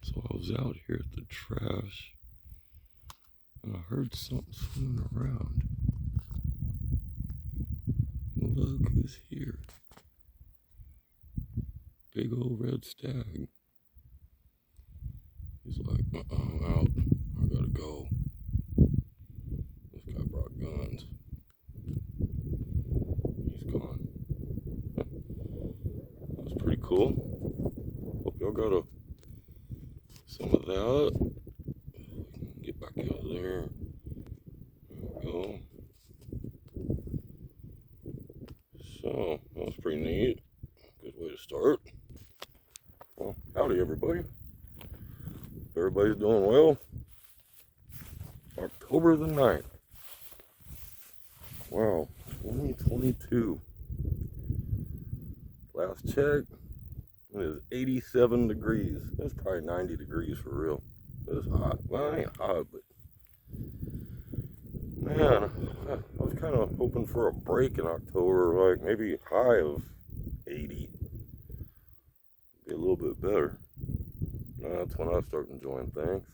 So I was out here at the trash and I heard something swimming around. And look who's here. Big old red stag. He's like, I'm out. I gotta go. This guy brought guns. He's gone. That's pretty cool. Hope y'all got some of that. Get back out of there. There we go. So, that was pretty neat. Good way to start. Well, howdy everybody. Everybody's doing well. October the 9th. Wow, 2022. Last check, it is 87 degrees. It's probably 90 degrees for real. It's hot. Well, it ain't hot, but man, I was kind of hoping for a break in October, like maybe a high of 80. Be a little bit better. That's when I start enjoying things.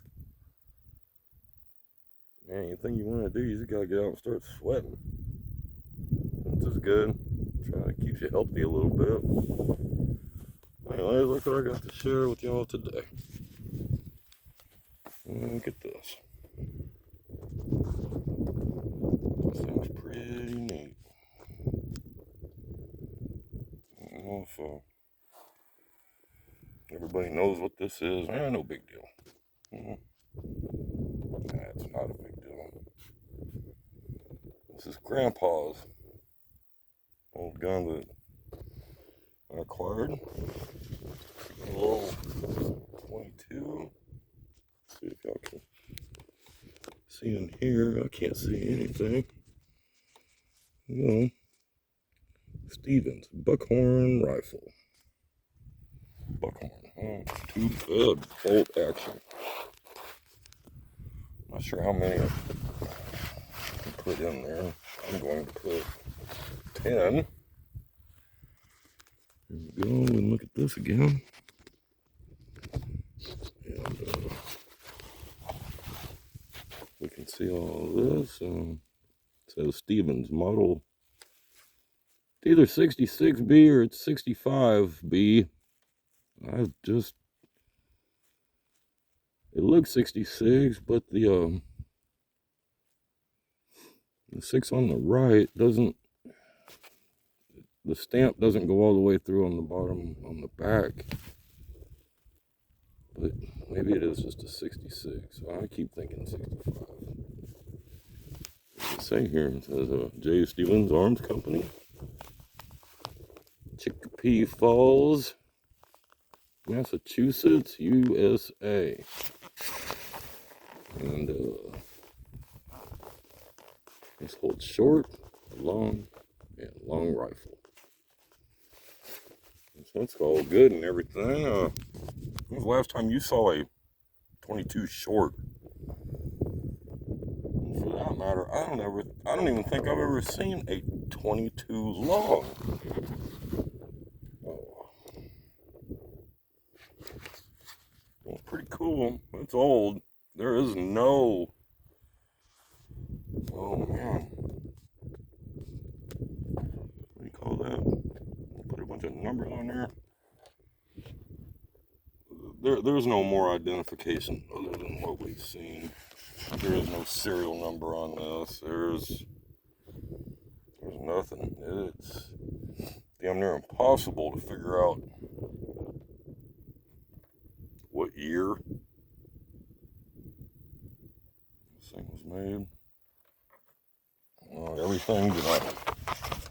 Man, anything you want to do, you just gotta get out and start sweating. Which is good. Trying to keep you healthy a little bit. Anyways, look what I got to share with y'all today. Look at this. This thing's pretty neat. So everybody knows what this is. No big deal. It's not a big deal. This is Grandpa's old gun that I acquired. A little 22. Let's see if y'all can see in here. I can't see anything. Stevens Buckhorn rifle. Buckhorn. Too good. Bolt action. Not sure how many I can put in there. I'm going to put 10. Here we go. And look at this again. And we can see all this. It says Stevens model. It's either 66B or it's 65B. It looks 66, but the 6 on the right doesn't, the stamp doesn't go all the way through on the bottom, on the back. But maybe it is just a 66. So I keep thinking 65. What does it say here? It says J. Stevens Arms Company. Chicopee Falls, Massachusetts, USA. And this holds short, long, and long rifle. So it's all good and everything. When was the last time you saw a 22 short? And for that matter, I don't even think I've ever seen a 22 long. Oh. Well, it's pretty cool. It's old. There is no, oh man, what do you call that? Put a bunch of numbers on there. There's no more identification other than what we've seen. There is no serial number on this. There's nothing. It's damn near impossible to figure out what year this thing was made. Everything that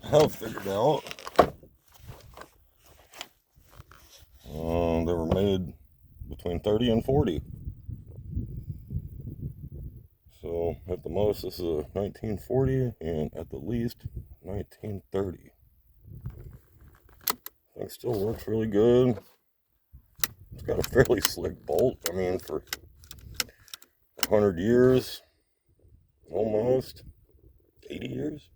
I have figured out, they were made between 30 and 40. So at the most, this is a 1940, and at the least, 1930. Thing still works really good. It's got a fairly slick bolt. I mean, for 100 years, almost 80 years.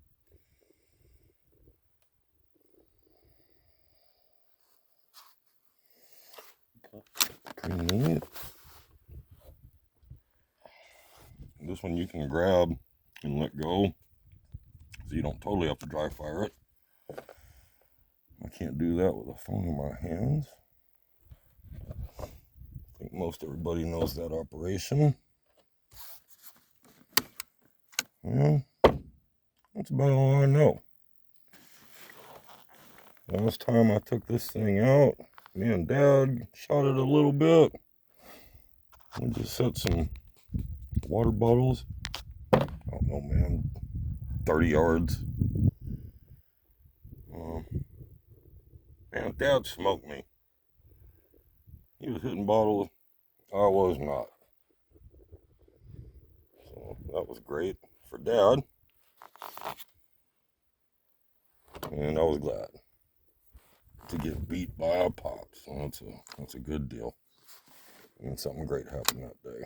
Pretty neat. this one you can grab and let go, so you don't totally have to dry fire it. I can't do that with a phone in my hands. I think most everybody knows that operation. Well, that's about all I know. Last time I took this thing out, me and Dad shot it a little bit. We just set some water bottles, I don't know, man, 30 yards. Man, Dad smoked me. He was hitting bottles, I was not. So that was great for Dad. And I was glad to get beat by a pop. So that's a good deal. And something great happened that day.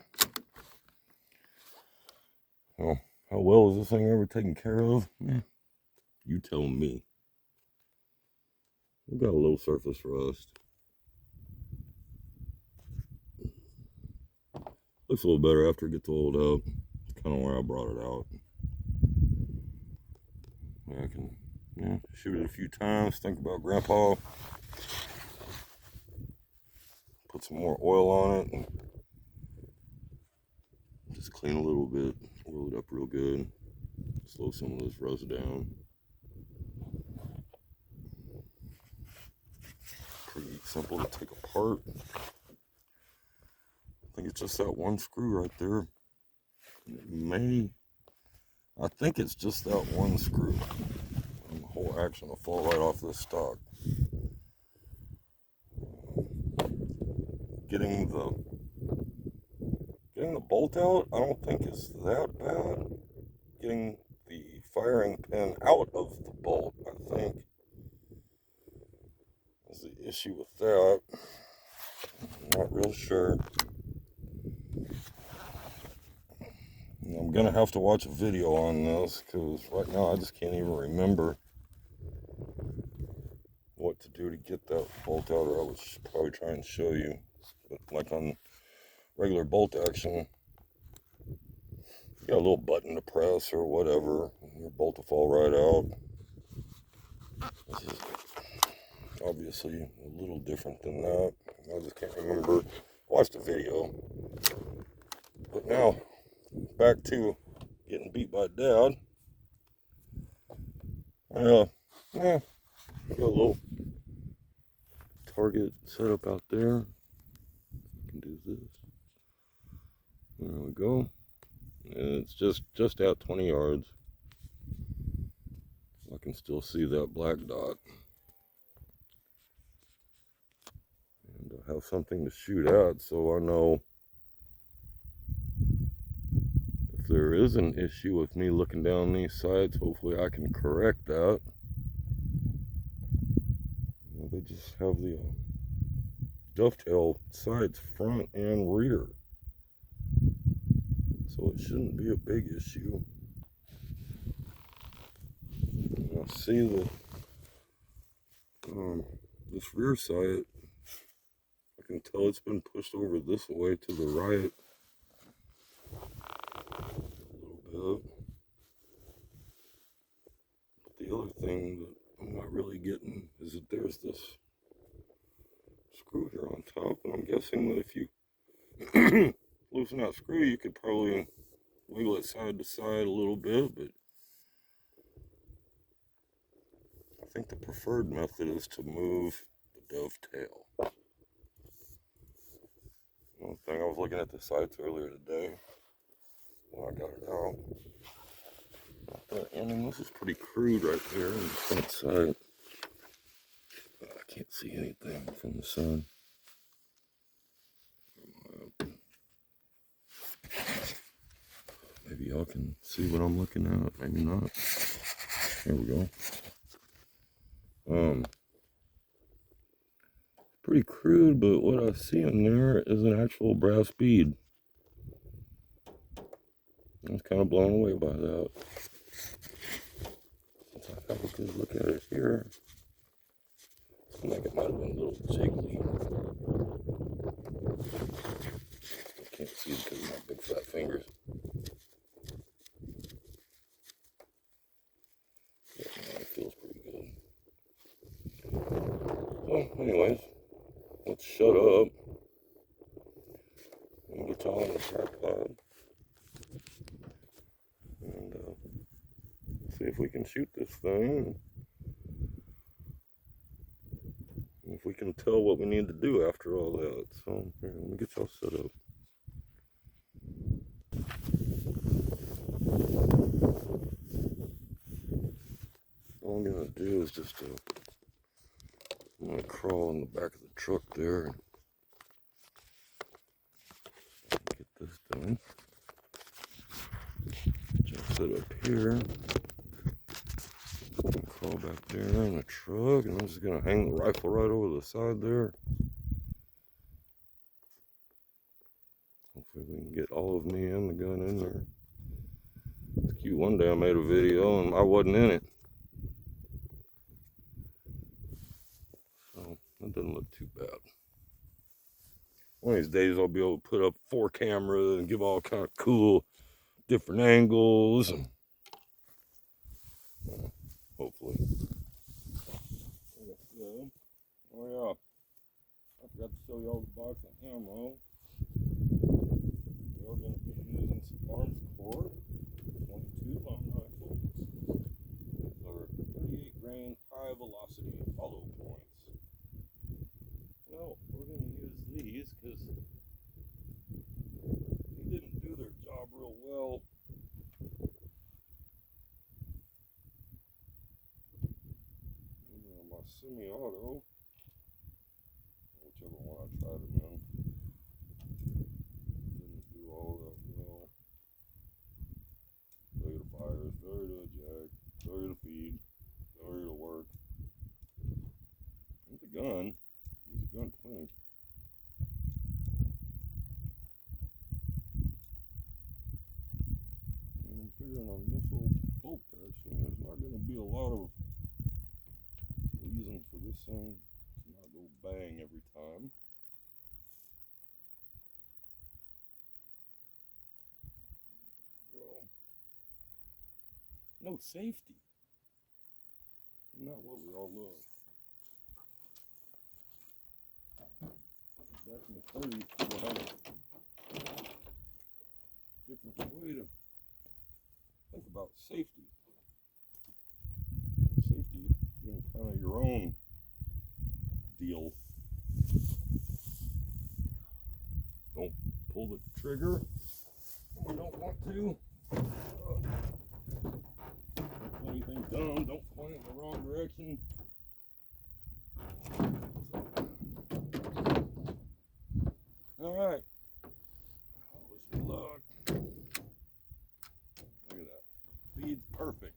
Well, how well is this thing ever taken care of? You tell me. We've got a little surface rust. Looks a little better after it gets oiled up. It's kind of where I brought it out. I can shoot it a few times, think about Grandpa. Put some more oil on it. And just clean a little bit. Oil it up real good. Slow some of this rust down. Pretty simple to take apart. I think it's just that one screw right there. I think it's just that one screw. And the whole action will fall right off this stock. Getting the bolt out, I don't think it's that bad. Getting the firing pin out of the bolt, I think, is the issue with that. I'm not real sure. I'm gonna have to watch a video on this, because right now I just can't even remember what to do to get that bolt out, or I would probably try and show you. But like on regular bolt action, you got a little button to press or whatever, and your bolt will fall right out. This is obviously a little different than that. I just can't remember. Watched the video. But now, back to getting beat by Dad. Got a little target set up out there. I can do this. There we go. And it's just at 20 yards. I can still see that black dot. And I have something to shoot at, so I know if there is an issue with me looking down these sides, hopefully I can correct that. They just have the dovetail sides front and rear, so it shouldn't be a big issue. And I see that this rear sight, I can tell it's been pushed over this way to the right a little bit. But the other thing that I'm not really getting is that there's this screw here on top, and I'm guessing that if you loosen that screw, you could probably wiggle it side to side a little bit, but I think the preferred method is to move the dovetail. One thing, I was looking at the sights earlier today when I got it out. I mean, this is pretty crude right there on the front side. I can't see anything from the sun. Maybe y'all can see what I'm looking at, maybe not. Here we go. Pretty crude, but what I see in there is an actual brass bead. I was kind of blown away by that. Since I have a good look at it here, it seemed like it might have been a little jiggly. I can't see it because of my big fat fingers. set up and get y'all on the tripod and see if we can shoot this thing. And if we can tell what we need to do after all that. So here, let me get y'all set up. All I'm gonna do is just I'm gonna crawl in the back of the truck there and get this done. Just set up here. And crawl back there in the truck, and I'm just gonna hang the rifle right over the side there. Hopefully we can get all of me and the gun in there. It's cute. One day I made a video and I wasn't in it. So that doesn't look too bad. One of these days I'll be able to put up 4 cameras and give all kind of cool different angles. And, hopefully. Oh yeah, I forgot to show y'all the box of ammo. We're going to be using some arms core 22 long rifles. These are 38 grain high velocity hollow points. Well, we're going to use these because they didn't do their job real well. My semi-auto, whichever one I tried them in, didn't do all that well. Failure to fire, failure to eject, failure to feed, failure to work. With the gun, use the gun plenty. And I'm figuring on this old bolt action, there's not going to be a lot of reason for this thing to not go bang every time. No safety. Not what we all love. Back in the 30s, people had a different way to think about safety. Safety being kind of your own deal. Don't pull the trigger when you don't want to. Don't do anything dumb. Don't point in the wrong direction. All right. Wish me luck. Look at that. Feed's perfect.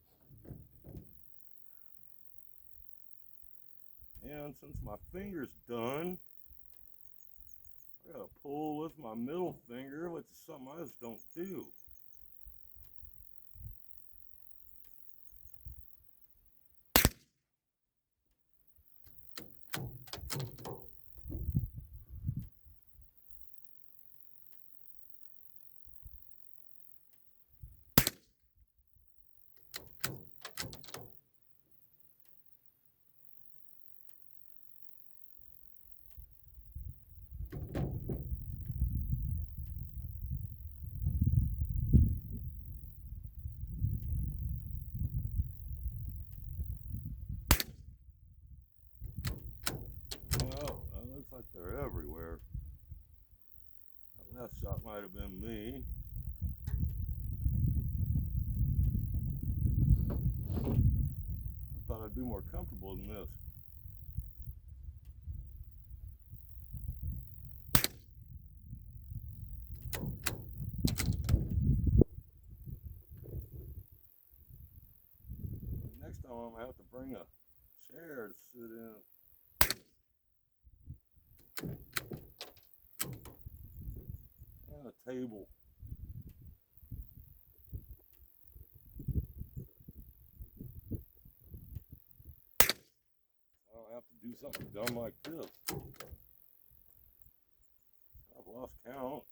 And since my finger's done, I gotta pull with my middle finger, which is something I just don't do. Well, it looks like they're everywhere. That last shot might have been me. I thought I'd be more comfortable than this. Next time I'm gonna have to bring a chair to sit in. And a table. I'll have to do something dumb like this. I've lost count.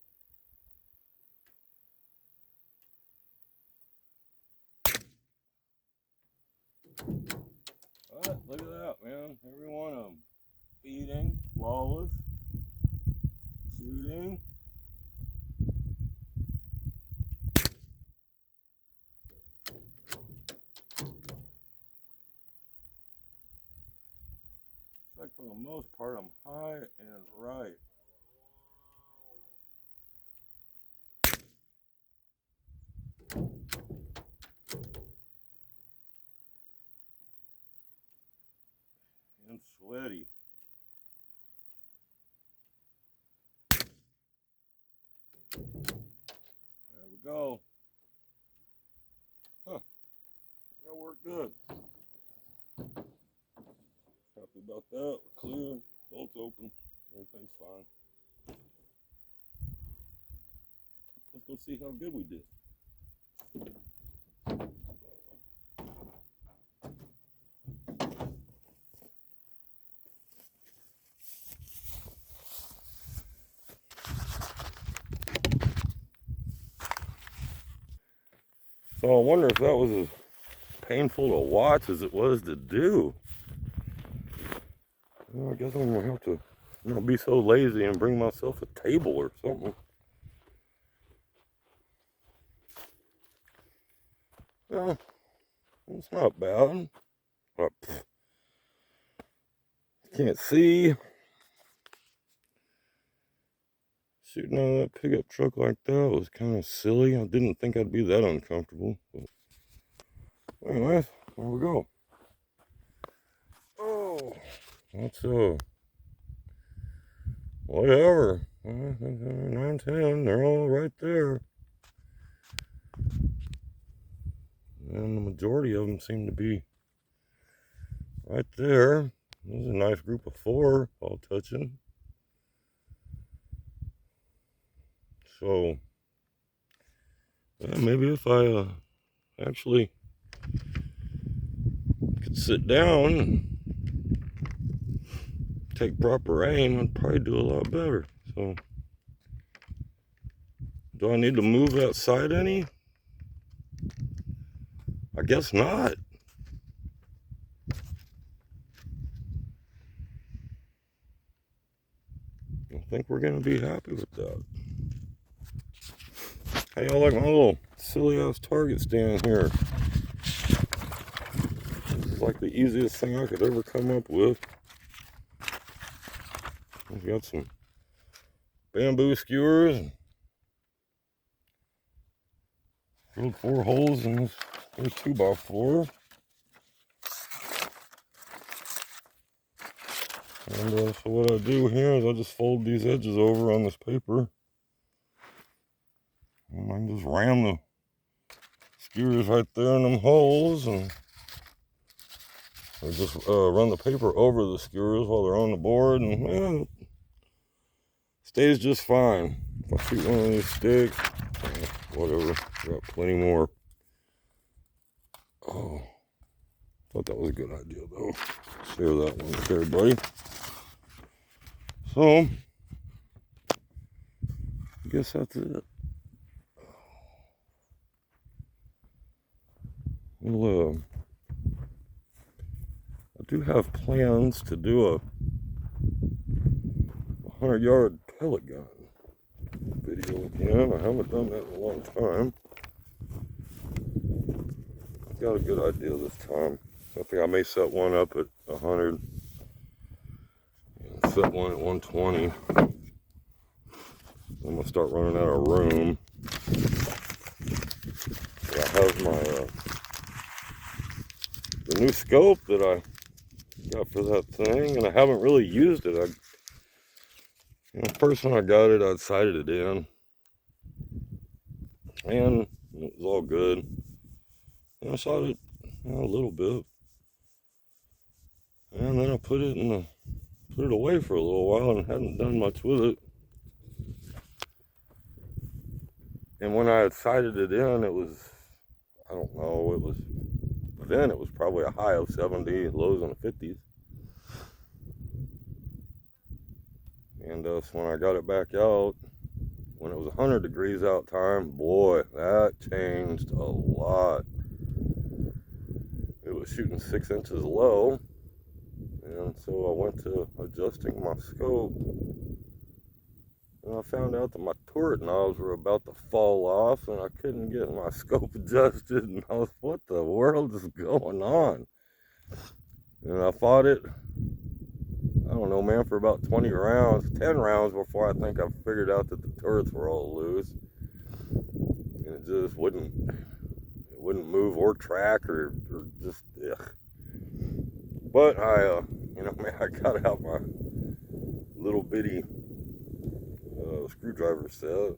But look at that, man. Every one of them feeding, flawless. Shooting. Like for the most part, I'm high and right. And sweaty. There we go. Huh. That worked good. Happy about that. We're clear. Bolts open. Everything's fine. Let's go see how good we did. So I wonder if that was as painful to watch as it was to do. Well, I guess I'm gonna have to not be so lazy and bring myself a table or something. Well, it's not bad. I can't see. Shooting out of that pickup truck like that was kind of silly. I didn't think I'd be that uncomfortable. But anyways, there we go. Oh, that's whatever. 9, 10, they're all right there. And the majority of them seem to be right there. This is a nice group of 4 all touching. So, yeah, maybe if I actually could sit down and take proper aim, I'd probably do a lot better. So, do I need to move that side any? I guess not. I think we're going to be happy with that. How y'all like my little silly ass target stand here? This is like the easiest thing I could ever come up with. I've got some bamboo skewers and drilled 4 holes in this 2x4. And so what I do here is I just fold these edges over on this paper. And I can just ram the skewers right there in them holes, and or just run the paper over the skewers while they're on the board, and it stays just fine. If I shoot one of these sticks, whatever, got plenty more. Oh, thought that was a good idea though. Share that one with everybody. So, I guess that's it. Well, I do have plans to do a 100-yard pellet gun video again. I haven't done that in a long time. I've got a good idea this time. I think I may set one up at 100 and set one at 120. I'm gonna start running out of room. But I have my the new scope that I got for that thing, and I haven't really used it. First when I got it, I'd sighted it in, and it was all good. And I shot it a little bit, and then I put it away for a little while and hadn't done much with it. And when I had sighted it in, it was, I don't know, it was probably a high of 70, lows in the 50s. And so when I got it back out, when it was 100 degrees out time, boy, that changed a lot. It was shooting 6 inches low, and so I went to adjusting my scope, And I found out that my turret knobs were about to fall off, and I couldn't get my scope adjusted, and I was, what the world is going on? And I fought it, I don't know, man, for about 20 rounds, 10 rounds before I think I figured out that the turrets were all loose. And it just wouldn't move or track or just, ugh. But I, man, I got out my little bitty screwdriver set,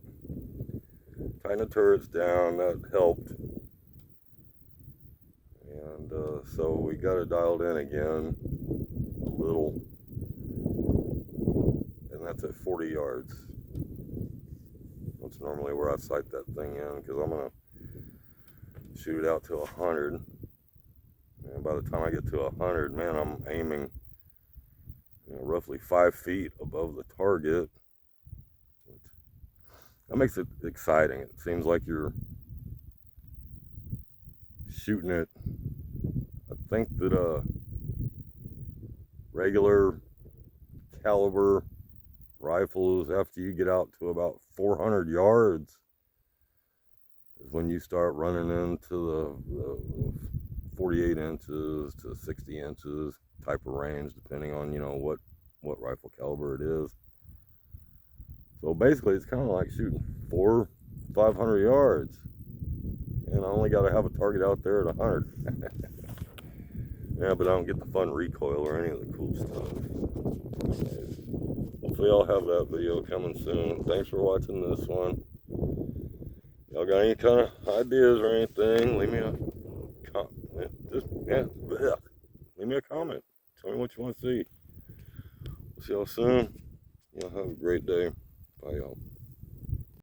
tightened the turrets down, that helped. And so we got it dialed in again, a little, and that's at 40 yards. That's normally where I sight that thing in, because I'm going to shoot it out to 100. And by the time I get to 100, man, I'm aiming roughly 5 feet above the target. That makes it exciting. It seems like you're shooting it. I think that regular caliber rifles, after you get out to about 400 yards, is when you start running into the 48 inches to 60 inches type of range, depending on what rifle caliber it is. So basically, it's kind of like shooting 400-500 yards, and I only got to have a target out there at 100. Yeah, but I don't get the fun recoil or any of the cool stuff. Hopefully I'll have that video coming soon. Thanks for watching this one. Y'all got any kind of ideas or anything, leave me a comment. Leave me a comment. Tell me what you want to see. We'll see y'all soon. Y'all have a great day. Bye, y'all.